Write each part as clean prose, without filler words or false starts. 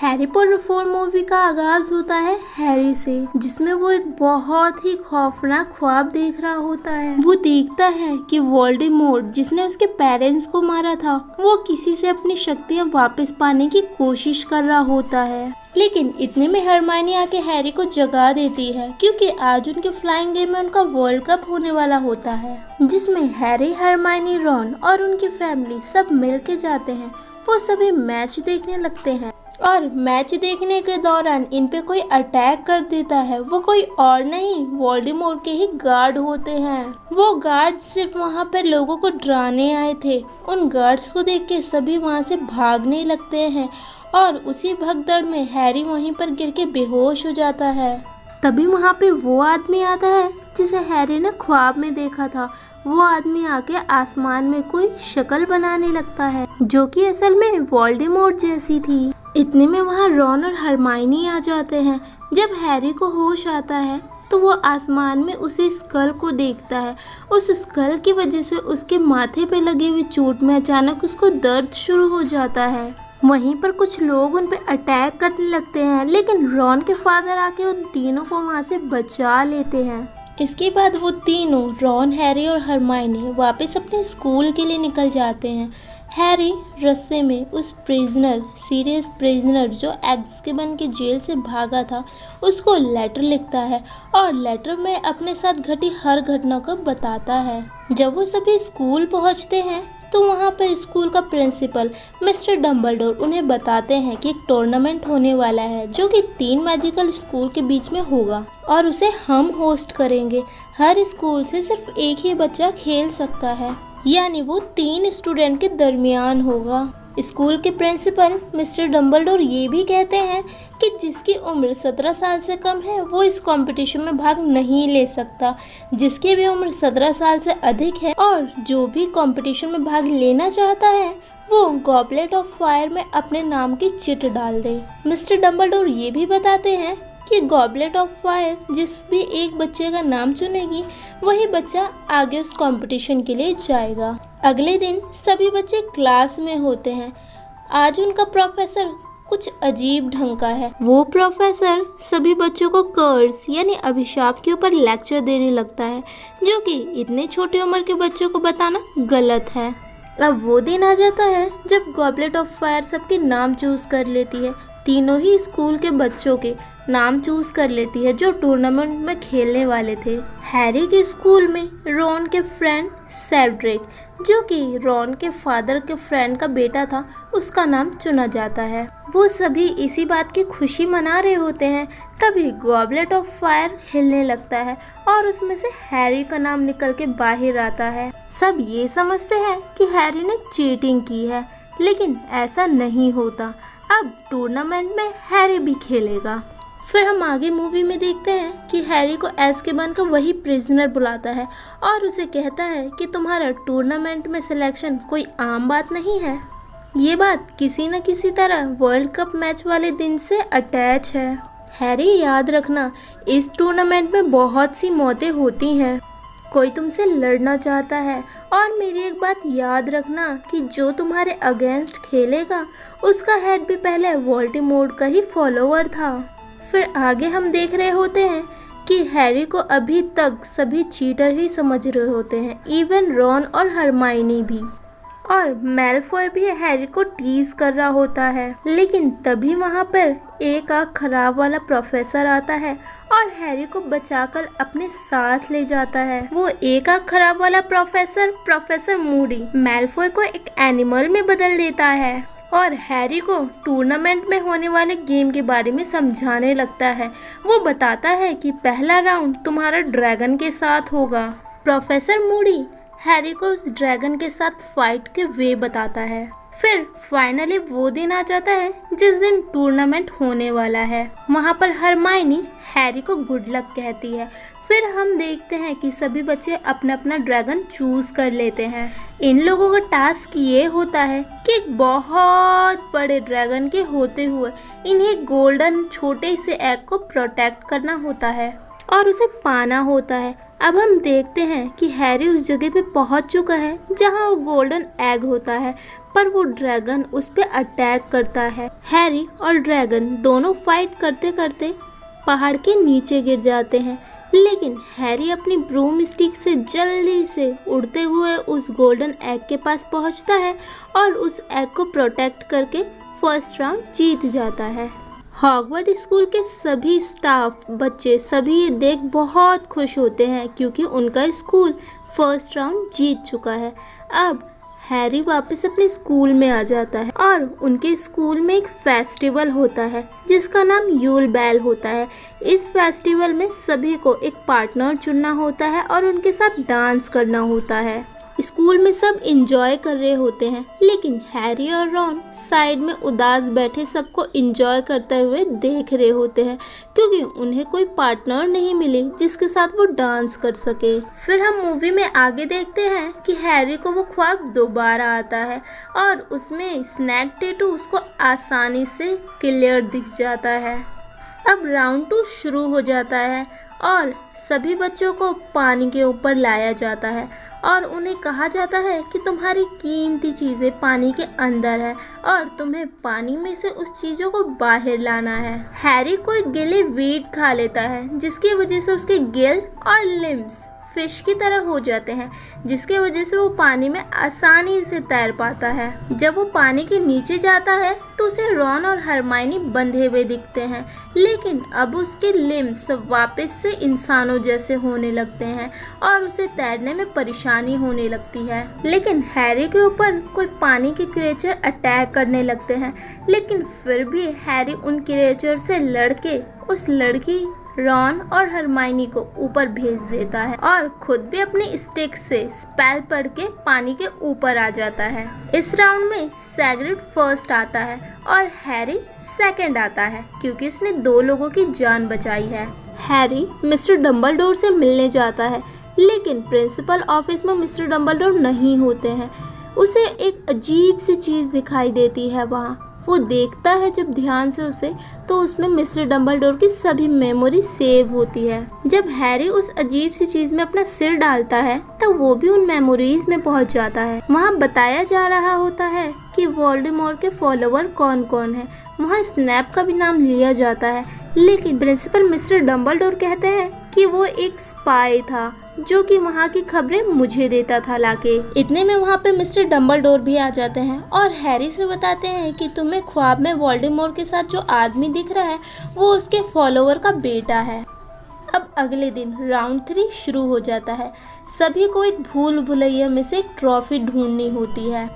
Harry Potter 4 movie का आगाज होता है हैरी से, जिसमें वो एक बहुत ही खौफनाक ख्वाब देख रहा होता है। वो देखता है कि वोल्डेमॉर्ट, जिसने उसके पेरेंट्स को मारा था, वो किसी से अपनी शक्तियां वापस पाने की कोशिश कर रहा होता है। लेकिन इतने में हरमाइनी आके हैरी को जगा देती है, क्योंकि आज उनके फ्लाइंग गेम में उनका वर्ल्ड कप होने वाला होता है, जिसमें हैरी, हरमाइनी, रॉन और उनकी फैमिली सब मिल के जाते हैं। वो सभी मैच देखने लगते हैं और मैच देखने के दौरान इन पे कोई अटैक कर देता है। वो कोई और नहीं, वोल्डेमॉर्ट के ही गार्ड होते हैं। वो गार्ड सिर्फ वहाँ पर लोगों को डराने आए थे। उन गार्ड्स को देख के सभी वहाँ से भागने लगते हैं और उसी भगदड़ में हैरी वहीं पर गिर के बेहोश हो जाता है। तभी वहाँ पे वो आदमी आता है जिसे हैरी ने ख्वाब में देखा था। वो आदमी आके आसमान में कोई शक्ल बनाने लगता है, जो कि असल में वोल्डेमॉर्ट जैसी थी। इतने में वहाँ रॉन और हरमाइनी आ जाते हैं। जब हैरी को होश आता है तो वो आसमान में उसी स्कल को देखता है। उस स्कल की वजह से उसके माथे पे लगी हुई चोट में अचानक उसको दर्द शुरू हो जाता है। वहीं पर कुछ लोग उन पे अटैक करने लगते हैं, लेकिन रॉन के फादर आके उन तीनों को वहाँ से बचा लेते हैं। इसके बाद वो तीनों, रॉन, हैरी और हरमाइनी, वापस अपने स्कूल के लिए निकल जाते हैं। हैरी रास्ते में उस सीरियस प्रिजनर जो एज़्काबान के जेल से भागा था, उसको लेटर लिखता है और लेटर में अपने साथ घटी हर घटना को बताता है। जब वो सभी स्कूल पहुंचते हैं तो वहाँ पर स्कूल का प्रिंसिपल मिस्टर डम्बलडोर उन्हें बताते हैं कि एक टूर्नामेंट होने वाला है, जो कि 3 मैजिकल स्कूल के बीच में होगा और उसे हम होस्ट करेंगे। हर स्कूल से सिर्फ एक ही बच्चा खेल सकता है, यानी वो 3 स्टूडेंट के दरमियान होगा। स्कूल के प्रिंसिपल मिस्टर डम्बलडोर ये भी कहते हैं कि जिसकी उम्र 17 साल से कम है वो इस कंपटीशन में भाग नहीं ले सकता। जिसकी भी उम्र 17 साल से अधिक है और जो भी कंपटीशन में भाग लेना चाहता है, वो गॉबलेट ऑफ फायर में अपने नाम की चिट डाल दे। मिस्टर डम्बलडोर ये भी बताते हैं कि गॉबलेट ऑफ फायर जिस भी एक बच्चे का नाम चुनेगी, वही बच्चा आगे उस कंपटीशन के लिए जाएगा। अगले दिन सभी बच्चे क्लास में होते हैं। आज उनका प्रोफेसर कुछ अजीब ढंग का है। वो प्रोफेसर सभी बच्चों को कर्स यानी अभिशाप के ऊपर लेक्चर देने लगता है, जो कि इतने छोटे उम्र के बच्चों को बताना गलत है। अब वो दिन आ जाता है जब गॉबलेट ऑफ फायर सबके नाम चूज कर लेती है। तीनों ही स्कूल के बच्चों के नाम चूज कर लेती है जो टूर्नामेंट में खेलने वाले थे। हैरी के स्कूल में रॉन के फ्रेंड सेड्रिक, जो कि रॉन के फादर के फ्रेंड का बेटा था, उसका नाम चुना जाता है। वो सभी इसी बात की खुशी मना रहे होते हैं। तभी गॉबलेट ऑफ फायर हिलने लगता है और उसमें से हैरी का नाम निकल के बाहर आता है। सब ये समझते हैं कि हैरी ने चीटिंग की है, लेकिन ऐसा नहीं होता। अब टूर्नामेंट में हैरी भी खेलेगा। फिर हम आगे मूवी में देखते हैं कि हैरी को एज़्काबान का वही प्रिजनर बुलाता है और उसे कहता है कि तुम्हारा टूर्नामेंट में सिलेक्शन कोई आम बात नहीं है। ये बात किसी न किसी तरह वर्ल्ड कप मैच वाले दिन से अटैच है। हैरी, याद रखना, इस टूर्नामेंट में बहुत सी मौतें होती हैं। कोई तुमसे लड़ना चाहता है और मेरी एक बात याद रखना कि जो तुम्हारे अगेंस्ट खेलेगा उसका हेड भी पहले वोल्डेमॉर्ट का ही फॉलोवर था। फिर आगे हम देख रहे होते हैं कि हैरी को अभी तक सभी चीटर ही समझ रहे होते हैं, इवन रॉन और हरमाइनी भी। और मैलफॉय भी हैरी को टीज कर रहा होता है। लेकिन तभी वहाँ पर एक आँख खराब वाला प्रोफेसर आता है और हैरी को बचाकर अपने साथ ले जाता है। वो एक आँख खराब वाला प्रोफेसर मूडी मैलफॉय को एक एनिमल में बदल देता है और हैरी को टूर्नामेंट में होने वाले गेम के बारे में समझाने लगता है। वो बताता है कि पहला राउंड तुम्हारा ड्रैगन के साथ होगा। प्रोफेसर मूडी हैरी को उस ड्रैगन के साथ फाइट के वे बताता है। फिर फाइनली वो दिन आ जाता है जिस दिन टूर्नामेंट होने वाला है। वहाँ पर हरमाइनी हैरी को गुड लक कहती है। फिर हम देखते हैं कि सभी बच्चे अपना अपना ड्रैगन चूज कर लेते हैं। इन लोगों का टास्क ये होता है कि एक बहुत बड़े ड्रैगन के होते हुए इन्हें गोल्डन छोटे से एग को प्रोटेक्ट करना होता है और उसे पाना होता है। अब हम देखते हैं कि हैरी उस जगह पे पहुंच चुका है जहां वो गोल्डन एग होता है, पर वो ड्रैगन उस पे अटैक करता है। हैरी और ड्रैगन दोनों फाइट करते करते पहाड़ के नीचे गिर जाते हैं, लेकिन हैरी अपनी ब्रूम स्टिक से जल्दी से उड़ते हुए उस गोल्डन एग के पास पहुंचता है और उस एग को प्रोटेक्ट करके फर्स्ट राउंड जीत जाता है। हॉगवर्ड स्कूल के सभी स्टाफ, बच्चे सभी ये देख बहुत खुश होते हैं क्योंकि उनका स्कूल फर्स्ट राउंड जीत चुका है। अब हैरी वापस अपने स्कूल में आ जाता है और उनके स्कूल में एक फेस्टिवल होता है जिसका नाम यूल बेल होता है। इस फेस्टिवल में सभी को एक पार्टनर चुनना होता है और उनके साथ डांस करना होता है। स्कूल में सब एंजॉय कर रहे होते हैं, लेकिन हैरी और रॉन साइड में उदास बैठे सबको एंजॉय करते हुए देख रहे होते हैं क्योंकि उन्हें कोई पार्टनर नहीं मिली जिसके साथ वो डांस कर सके। फिर हम मूवी में आगे देखते हैं कि हैरी को वो ख्वाब दोबारा आता है और उसमें स्नैक टैटू उसको आसानी से क्लियर दिख जाता है। अब राउंड 2 शुरू हो जाता है और सभी बच्चों को पानी के ऊपर लाया जाता है और उन्हें कहा जाता है कि तुम्हारी कीमती चीज़ें पानी के अंदर है और तुम्हें पानी में से उस चीज़ों को बाहर लाना है। हैरी कोई गिले वीट खा लेता है जिसकी वजह से उसके गिल और लिम्स फिश की तरह हो जाते हैं, जिसके वजह से वो पानी में आसानी से तैर पाता है। जब वो पानी के नीचे जाता है तो उसे रॉन और हरमाइनी बंधे हुए दिखते हैं, लेकिन अब उसके लिम्स वापस से इंसानों जैसे होने लगते हैं और उसे तैरने में परेशानी होने लगती है। लेकिन हैरी के ऊपर कोई पानी के क्रिएचर अटैक करने लगते हैं, लेकिन फिर भी हैरी उन क्रिएचर से लड़के उस लड़की रॉन और हरमाइनी को ऊपर भेज देता है और खुद भी अपनी स्टिक से स्पेल पढ़ के पानी के ऊपर आ जाता है। इस राउंड में सैग्रिड फर्स्ट आता है और हैरी सेकंड आता है क्योंकि उसने 2 लोगों की जान बचाई है। हैरी मिस्टर डम्बलडोर से मिलने जाता है, लेकिन प्रिंसिपल ऑफिस में मिस्टर डम्बलडोर नहीं होते हैं। उसे एक अजीब सी चीज़ दिखाई देती है वहाँ। वो देखता है जब ध्यान से उसे, तो उसमें मिस्टर डम्बलडोर की सभी मेमोरी सेव होती है। जब हैरी उस अजीब सी चीज में अपना सिर डालता है तो वो भी उन मेमोरीज में पहुंच जाता है। वहाँ बताया जा रहा होता है कि वोल्डेमॉर्ट के फॉलोवर कौन कौन है। वहाँ स्नैप का भी नाम लिया जाता है, लेकिन प्रिंसिपल मिस्टर डम्बलडोर कहते हैं कि वो एक स्पाई था जो कि वहाँ की खबरें मुझे देता था लाके। इतने में वहाँ पे मिस्टर डम्बलडोर भी आ जाते हैं और हैरी से बताते हैं कि तुम्हें ख्वाब में वोल्डेमॉर्ट के साथ जो आदमी दिख रहा है वो उसके फॉलोवर का बेटा है। अब अगले दिन राउंड 3 शुरू हो जाता है। सभी को एक भूल भुलैया में से एक ट्रॉफी ढूंढनी होती है।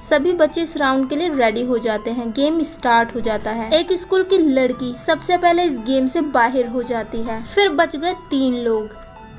सभी बच्चे इस राउंड के लिए रेडी हो जाते हैं। गेम स्टार्ट हो जाता है। एक स्कूल की लड़की सबसे पहले इस गेम से बाहर हो जाती है। फिर बच गए 3 लोग,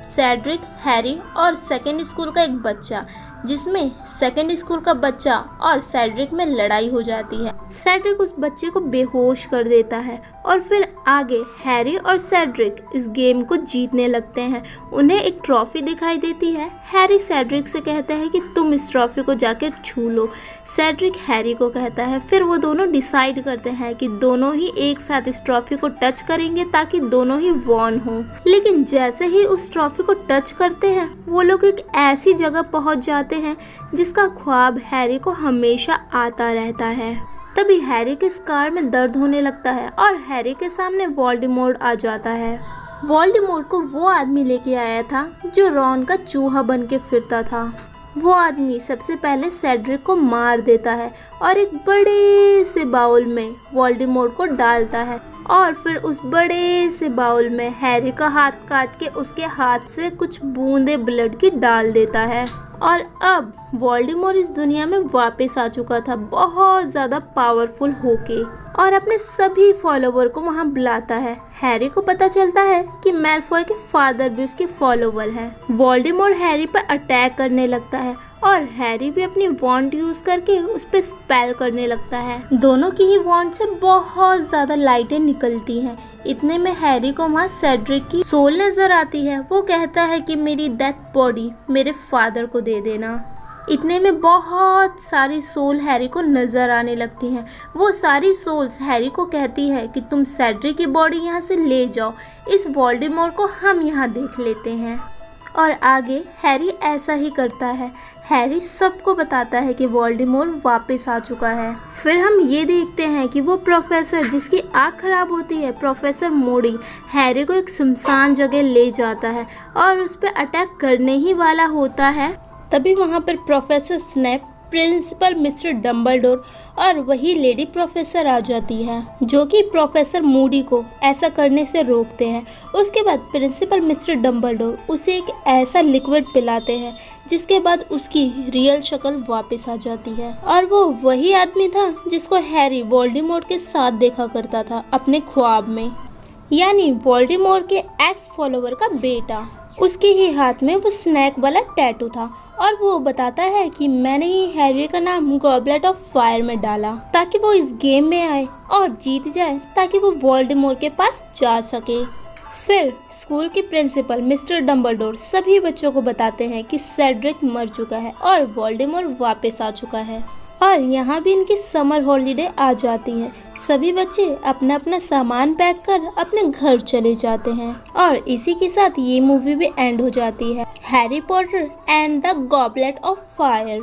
सेड्रिक, हैरी और सेकंड स्कूल का एक बच्चा, जिसमें सेकंड स्कूल का बच्चा और सेड्रिक में लड़ाई हो जाती है। सेड्रिक उस बच्चे को बेहोश कर देता है और फिर आगे हैरी और सेड्रिक इस गेम को जीतने लगते हैं। उन्हें एक ट्रॉफी दिखाई देती है। हैरी सेड्रिक से कहता है कि तुम इस ट्रॉफी को जाके छू लो। सेड्रिक हैरी को कहता है। फिर वो दोनों डिसाइड करते हैं कि दोनों ही एक साथ इस ट्रॉफी को टच करेंगे ताकि दोनों ही वॉन हो। लेकिन जैसे ही उस ट्रॉफी को टच करते हैं वो लोग एक ऐसी जगह पहुंच जाते हैं जिसका ख्वाब हैरी को हमेशा आता रहता है। तभी हैरी के स्कार में दर्द होने लगता है और हैरी के सामने वोल्डेमॉर्ट आ जाता है। वोल्डेमॉर्ट को वो आदमी लेके आया था जो रॉन का चूहा बन के फिरता था। वो आदमी सबसे पहले सेड्रिक को मार देता है और एक बड़े से बाउल में वोल्डेमॉर्ट को डालता है और फिर उस बड़े से बाउल में हैरी का हाथ काट के उसके हाथ से कुछ बूंदे ब्लड की डाल देता है। और अब वोल्डेमॉर्ट इस दुनिया में वापस आ चुका था, बहुत ज़्यादा पावरफुल होके, और अपने सभी फॉलोवर को वहाँ बुलाता है। हैरी को पता चलता है कि मैलफॉय के फादर भी उसके फॉलोवर हैं। वोल्डेमॉर्ट हैरी पर अटैक करने लगता है और हैरी भी अपनी वॉन्ड यूज करके उस पर स्पेल करने लगता है। दोनों की ही वॉन्ड से बहुत ज्यादा लाइटें निकलती हैं। इतने में हैरी को वहाँ सेड्रिक की सोल नजर आती है। वो कहता है कि मेरी डेथ बॉडी मेरे फादर को दे देना। इतने में बहुत सारी सोल हैरी को नजर आने लगती हैं। वो सारी सोल्स हैरी को कहती है कि तुम सेड्रिक की बॉडी यहाँ से ले जाओ, इस वोल्डेमॉर्ट को हम यहाँ देख लेते हैं। और आगे हैरी ऐसा ही करता है। हैरी सबको बताता है कि वोल्डेमॉर्ट वापस आ चुका है। फिर हम ये देखते हैं कि वो प्रोफेसर जिसकी आँख खराब होती है, प्रोफेसर मोडी, हैरी को एक सुनसान जगह ले जाता है और उस पर अटैक करने ही वाला होता है। तभी वहाँ पर professor Snape, principal mister Dumbledore और वही लेडी प्रोफेसर आ जाती है, जो कि प्रोफेसर मूडी को ऐसा करने से रोकते हैं। उसके बाद प्रिंसिपल मिस्टर डम्बलडोर उसे एक ऐसा लिक्विड पिलाते हैं जिसके बाद उसकी रियल शक्ल वापस आ जाती है और वो वही आदमी था जिसको हैरी वोल्डेमॉर्ट के साथ देखा करता था अपने ख्वाब में, यानी वोल्डेमॉर्ट के एक्स फॉलोवर का बेटा। उसके ही हाथ में वो स्नैक वाला टैटू था और वो बताता है कि मैंने ही हैरी का नाम गॉबलेट ऑफ फायर में डाला ताकि वो इस गेम में आए और जीत जाए, ताकि वो वोल्डेमॉर्ट के पास जा सके। फिर स्कूल के प्रिंसिपल मिस्टर डम्बलडोर सभी बच्चों को बताते हैं कि सेड्रिक मर चुका है और वोल्डेमॉर्ट वापस आ चुका है। और यहाँ भी इनकी समर हॉलीडे आ जाती है। सभी बच्चे अपना अपना सामान पैक कर अपने घर चले जाते हैं और इसी के साथ ये मूवी भी एंड हो जाती है, Harry Potter and the goblet of fire.